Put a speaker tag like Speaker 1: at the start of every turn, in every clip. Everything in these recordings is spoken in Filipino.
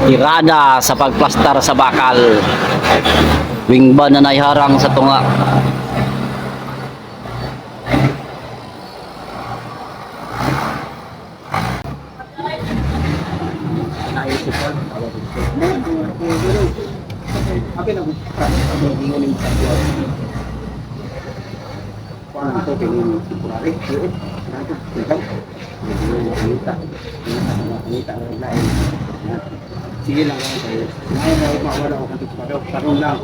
Speaker 1: Irada sa pagplastar sa bakal. Wingba na naiharang sa tunga.
Speaker 2: Sige lang lang kayo. Ngayon mawala ako kung karon lang.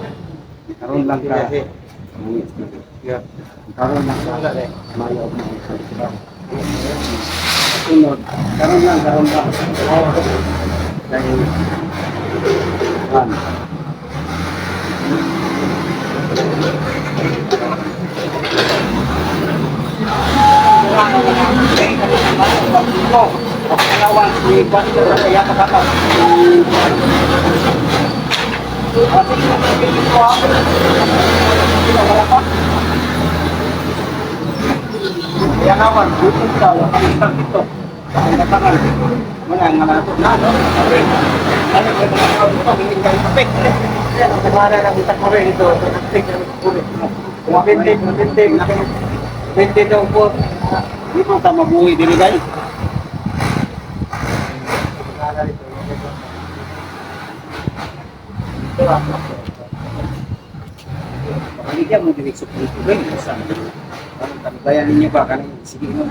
Speaker 2: Karon lang ka. Karon lang ka. Mayo ako ng sunod. Karon lang. Dahil kan. Kalawan ni Basta kaya kapatid. Kaya naman, bukan daw ang ito. Ang katangan. Mga ngalato na, no? Ano ba mga tao ito? Hindi kayo kapit. Yan, ang kamara ng itak mo rin ito. Pintig daw po. Hindi mo tama buhay din guys. Pakinggan mo din eksukli ko rin. Bayan ninyo ba? Sige mo.